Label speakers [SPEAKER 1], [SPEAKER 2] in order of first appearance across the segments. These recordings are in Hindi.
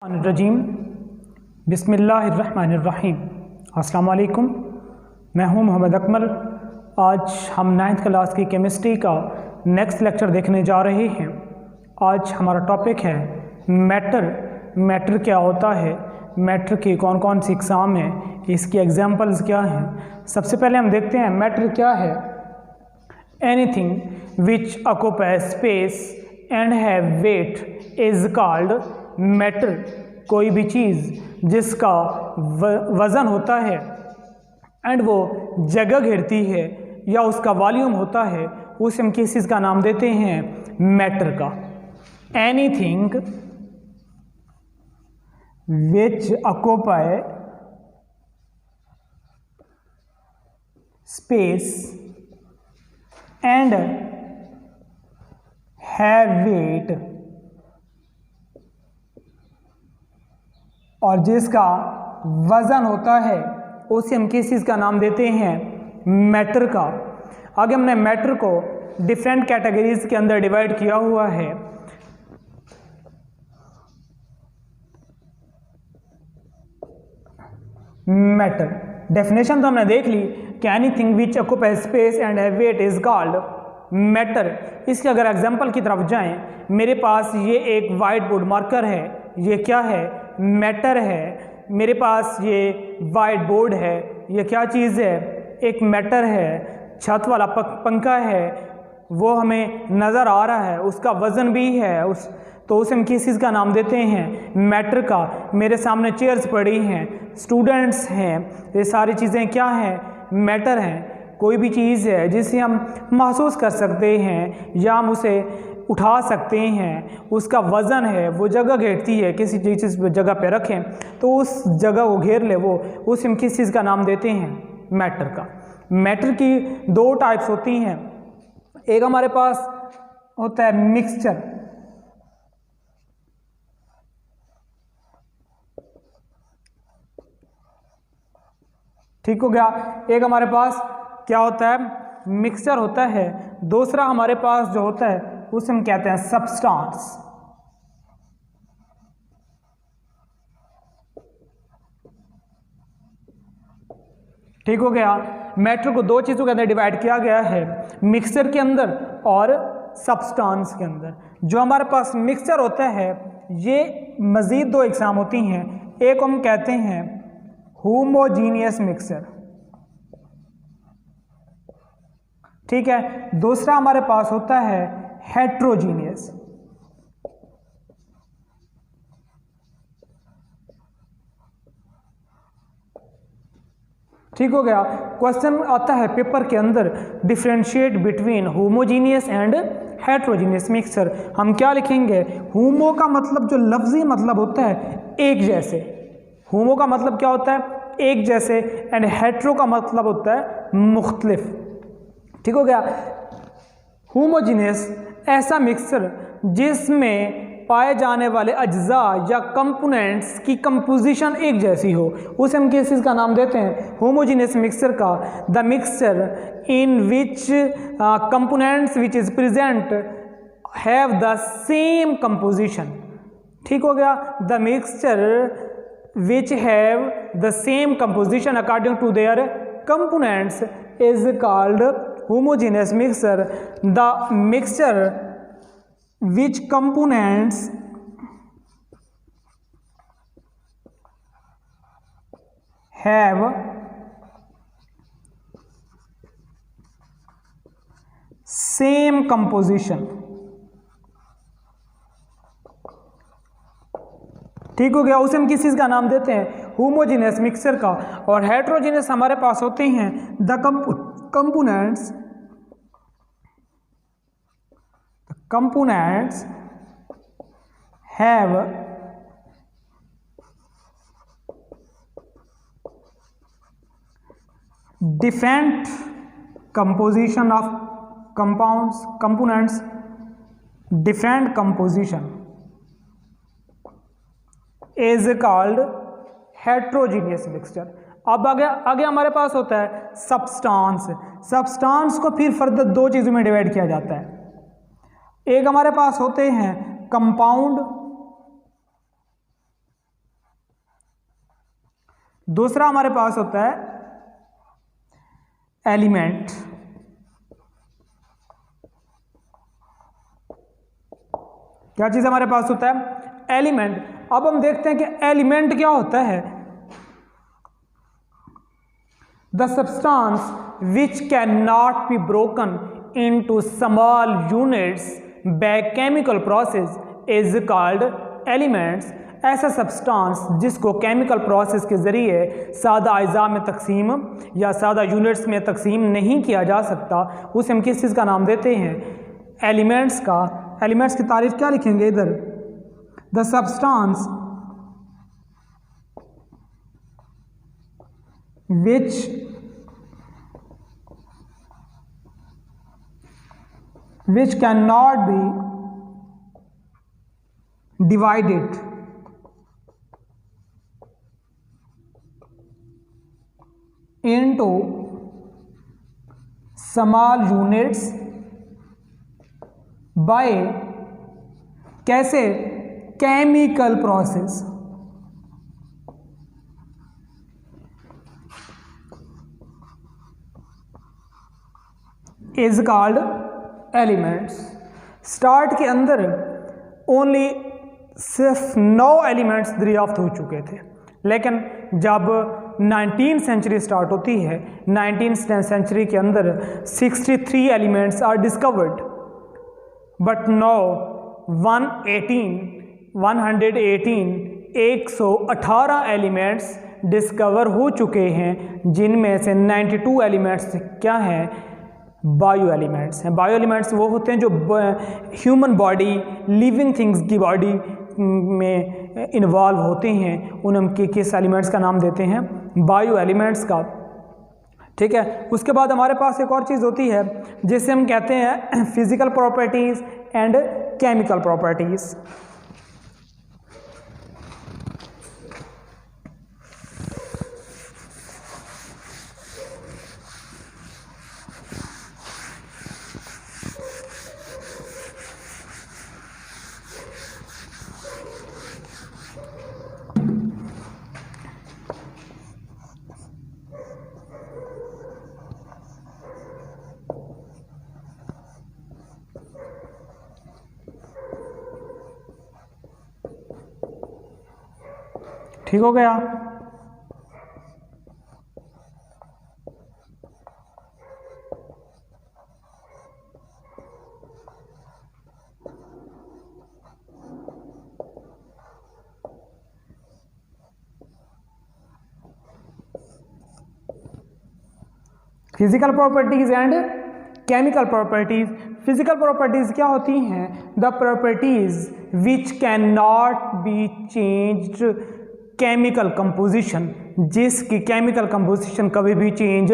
[SPEAKER 1] रजीम बिस्मिल्लाहिर्रहमानिर्रहीम। अस्सलाम वालेकुम, मैं हूं मोहम्मद अकमल। आज हम 9th क्लास की केमिस्ट्री का नेक्स्ट लेक्चर देखने जा रहे हैं। आज हमारा टॉपिक है मैटर। मैटर क्या होता है, मैटर की कौन कौन सी इकसाम है, इसकी एग्जांपल्स क्या हैं। सबसे पहले हम देखते हैं मैटर क्या है। Anything which occupy space and have weight is called matter. कोई भी चीज़ जिसका वज़न होता है एंड वो जगह घेरती है या उसका वॉल्यूम होता है, उसे हम किस चीज़ का नाम देते हैं, मैटर का। Anything which occupy space and have weight, और जिसका वज़न होता है उसे हम किस चीज़ का नाम देते हैं, मैटर का। आगे हमने मैटर को डिफरेंट कैटेगरीज के अंदर डिवाइड किया हुआ है। मैटर डेफिनेशन तो हमने देख ली कि anything which occupy space and have weight is called matter. इसके अगर एग्जांपल की तरफ जाएं, मेरे पास ये एक वाइट बोर्ड मार्कर है, ये क्या है, मैटर है। मेरे पास ये वाइट बोर्ड है, ये क्या चीज़ है, एक मैटर है। छत वाला पंखा है, वो हमें नज़र आ रहा है, उसका वज़न भी है, तो उसे हम किस चीज़ का नाम देते हैं, मैटर का। मेरे सामने चेयर्स पड़ी हैं, स्टूडेंट्स हैं, ये सारी चीज़ें क्या हैं, मैटर हैं। कोई भी चीज़ है जिसे हम महसूस कर सकते हैं या हम उसे उठा सकते हैं, उसका वज़न है, वो जगह घेरती है, किसी चीज़ जगह पे रखें तो उस जगह को घेर ले, वो उस हम किस चीज़ का नाम देते हैं, मैटर का। मैटर की दो टाइप्स होती हैं। एक हमारे पास होता है मिक्सचर, ठीक हो गया। एक हमारे पास क्या होता है, मिक्सचर होता है। दूसरा हमारे पास जो होता है उसे हम कहते हैं सब्सटेंस। ठीक हो गया। मैटर को दो चीज़ों के अंदर डिवाइड किया गया है, मिक्सचर के अंदर और सब्सटेंस के अंदर। जो हमारे पास मिक्सचर होता है, ये मज़ीद दो एग्जाम होती हैं। एक हम कहते हैं होमोजीनियस मिक्सचर, ठीक है। दूसरा हमारे पास होता है हेट्रोजीनियस। ठीक हो गया। क्वेश्चन आता है पेपर के अंदर, differentiate between homogeneous and heterogeneous mixture. हम क्या लिखेंगे, होमो का मतलब जो लफ्जी मतलब होता है एक जैसे, होमो का मतलब क्या होता है, एक जैसे, एंड हेट्रो का मतलब होता है मुख्तलिफ। ठीक हो गया। होमोजीनियस ऐसा मिक्सचर जिसमें पाए जाने वाले अज्जा या कंपोनेंट्स की कंपोजिशन एक जैसी हो, उसे हम किस चीज़ का नाम देते हैं, होमोजीनियस मिक्सचर का। The mixture in which components which is present have the same composition. ठीक हो गया। The mixture which have the same composition according to their components is called homogeneous mixture. The mixture which components have same composition। ठीक हो गया। उसे हम किस चीज़ का नाम देते हैं, होमोजीनियस मिक्सचर का। और हेट्रोजीनियस हमारे पास होते हैं the components have different composition of components, different composition is called heterogeneous mixture। अब आगे हमारे पास होता है सब्सटेंस। सब्सटेंस को फिर फर्दर दो चीज़ों में डिवाइड किया जाता है। एक हमारे पास होते हैं कंपाउंड दूसरा हमारे पास होता है एलिमेंट। क्या चीज हमारे पास होता है? एलिमेंट। अब हम देखते हैं कि एलिमेंट क्या होता है। The substance which can not be broken into small units by chemical process is called elements. ऐसा सब्सटेंस जिसको केमिकल प्रोसेस के ज़रिए सादा अज़ा में तकसीम या सादा यूनिट्स में तकसीम नहीं किया जा सकता, उसे हम किस चीज़ का नाम देते हैं? एलिमेंट्स का। एलिमेंट्स की तारीफ क्या लिखेंगे इधर? The substance which cannot be divided into small units by कैसे? Chemical process. Is called elements. Start के अंदर ओनली सिर्फ 9 एलिमेंट्स दरियाफ्त हो चुके थे, लेकिन जब 19th सेंचुरी स्टार्ट होती है, 19th सेंचुरी के अंदर 63 elements are discovered, but now 118 elements discover हो चुके हैं, जिनमें से 92 एलिमेंट्स क्या हैं? बायो एलिमेंट्स हैं। बायो एलिमेंट्स वो होते हैं जो ह्यूमन बॉडी, लिविंग थिंग्स की बॉडी में इन्वॉल्व होते हैं, उन हम किस एलिमेंट्स का नाम देते हैं? बायो एलिमेंट्स का। ठीक है। उसके बाद हमारे पास एक और चीज़ होती है जिसे हम कहते हैं physical properties and chemical properties. ठीक हो गया। Physical properties and chemical properties. Physical properties क्या होती हैं? The properties which can not be changed chemical composition, जिसकी केमिकल कंपोजिशन कभी भी चेंज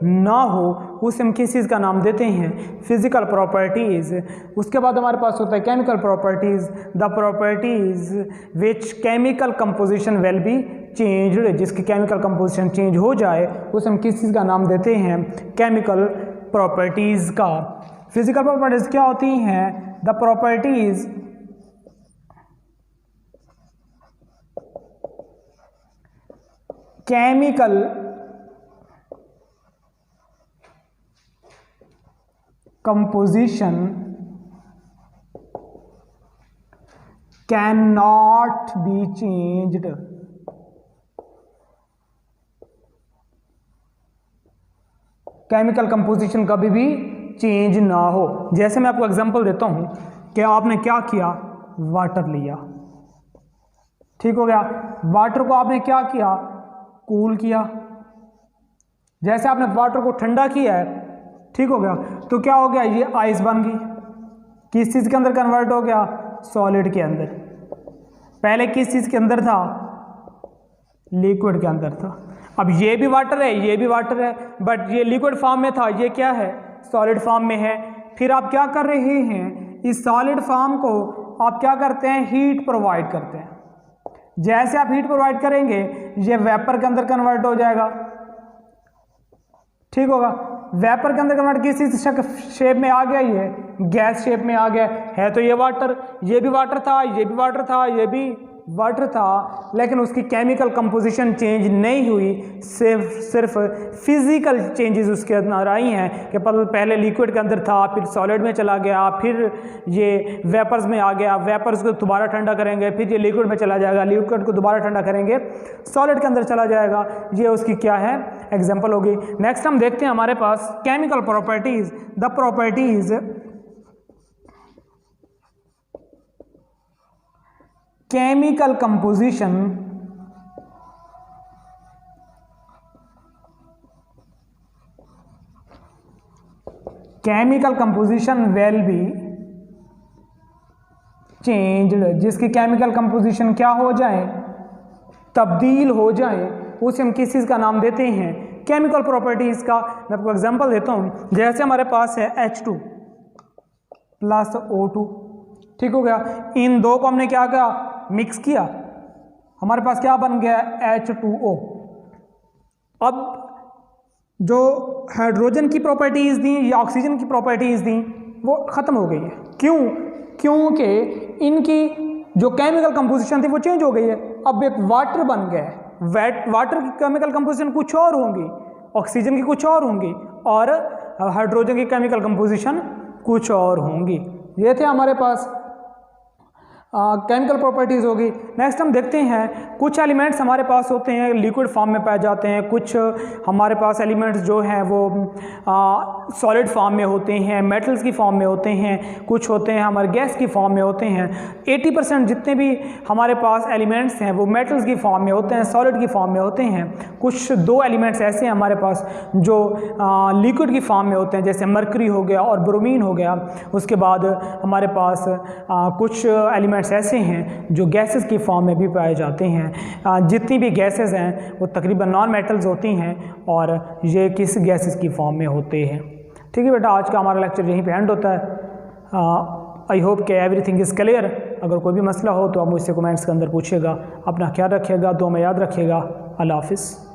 [SPEAKER 1] ना हो, उसे हम किस चीज़ का नाम देते हैं? Physical properties. उसके बाद हमारे पास होता है chemical properties. The properties which chemical composition will be changed, जिसकी केमिकल कंपोजिशन चेंज हो जाए, उसे हम किस चीज़ का नाम देते हैं? केमिकल प्रॉपर्टीज़ का। फिजिकल प्रॉपर्टीज़ क्या होती हैं? The properties chemical composition can not be changed. Chemical composition कभी भी चेंज ना हो। जैसे मैं आपको एग्जांपल देता हूं कि आपने क्या किया? वाटर लिया, ठीक हो गया। वाटर को आपने क्या किया? कूल किया। जैसे आपने वाटर को ठंडा किया है, ठीक हो गया, तो क्या हो गया? ये आइस बन गई। किस चीज़ के अंदर कन्वर्ट हो गया? सॉलिड के अंदर। पहले किस चीज़ के अंदर था? लिक्विड के अंदर था। अब ये भी वाटर है, ये भी वाटर है, बट ये लिक्विड फॉर्म में था, ये क्या है? सॉलिड फॉर्म में है। फिर आप क्या कर रहे हैं? इस सॉलिड फॉर्म को आप क्या करते हैं? हीट प्रोवाइड करते हैं। जैसे आप हीट प्रोवाइड करेंगे, ये वेपर के अंदर कन्वर्ट हो जाएगा, ठीक होगा। वेपर के अंदर कन्वर्ट किस शेप में आ गया? ये गैस शेप में आ गया है। तो ये वाटर, ये भी वाटर था, ये भी वाटर था, ये भी वाटर था, लेकिन उसकी केमिकल कंपोजिशन चेंज नहीं हुई, सिर्फ फिज़िकल चेंजेस उसके अंदर आई हैं कि पहले लिक्विड के अंदर था, फिर सॉलिड में चला गया, फिर ये वेपर्स में आ गया, वेपर्स को दोबारा ठंडा करेंगे, फिर ये लिक्विड में चला जाएगा, लिक्विड को दोबारा ठंडा करेंगे, सॉलिड के अंदर चला जाएगा। ये उसकी क्या है, एग्जाम्पल होगी। नेक्स्ट हम देखते हैं हमारे पास chemical properties. The properties chemical composition will be changed, जिसकी केमिकल कंपोजिशन क्या हो जाए, तब्दील हो जाए, उसे हम किस चीज़ का नाम देते हैं, केमिकल प्रॉपर्टीज़ का। मैं आपको एग्जांपल देता हूँ। जैसे हमारे पास है H2 प्लस O2, ठीक हो गया। इन दो को हमने क्या किया, मिक्स किया, हमारे पास क्या बन गया, H2O। अब जो हाइड्रोजन की प्रॉपर्टीज़ दी या ऑक्सीजन की प्रॉपर्टीज़ दी वो ख़त्म हो गई है। क्यों? क्योंकि इनकी जो केमिकल कंपोजिशन थी वो चेंज हो गई है। अब एक वाटर बन गया है। वाटर की केमिकल कंपोजिशन कुछ और होंगी, ऑक्सीजन की कुछ और होंगी, और हाइड्रोजन की केमिकल कंपोजिशन कुछ और होंगी। ये थे हमारे पास केमिकल प्रॉपर्टीज़ होगी। नेक्स्ट हम देखते हैं कुछ एलिमेंट्स हमारे पास होते हैं लिक्विड फॉर्म में पाए जाते हैं, कुछ हमारे पास एलिमेंट्स जो हैं वो सॉलिड फॉर्म में होते हैं, मेटल्स की फॉर्म में होते हैं, कुछ होते हैं हमारे गैस की फॉर्म में होते हैं। 80% जितने भी हमारे पास एलिमेंट्स हैं वो मेटल्स की फॉर्म में होते हैं, सॉलिड की फॉर्म में होते हैं। कुछ 2 एलिमेंट्स ऐसे हैं हमारे पास जो लिक्विड की फॉर्म में होते हैं, जैसे मरकरी हो गया और ब्रोमीन हो गया। उसके बाद हमारे पास कुछ एलिमेंट्स ऐसे हैं जो गैसेस की फॉर्म में भी पाए जाते हैं। जितनी भी गैसेस हैं वो तकरीबन नॉन मेटल्स होती हैं और ये किस गैसेस की फॉर्म में होते हैं। ठीक है बेटा, आज का हमारा लेक्चर यहीं पे एंड होता है। आई होप कि एवरीथिंग इज़ क्लियर। अगर कोई भी मसला हो तो आप मुझसे कमेंट्स के अंदर पूछिएगा। अपना ख्याल रखिएगा, दुआ में याद रखिएगा। अल्लाह हाफिज़।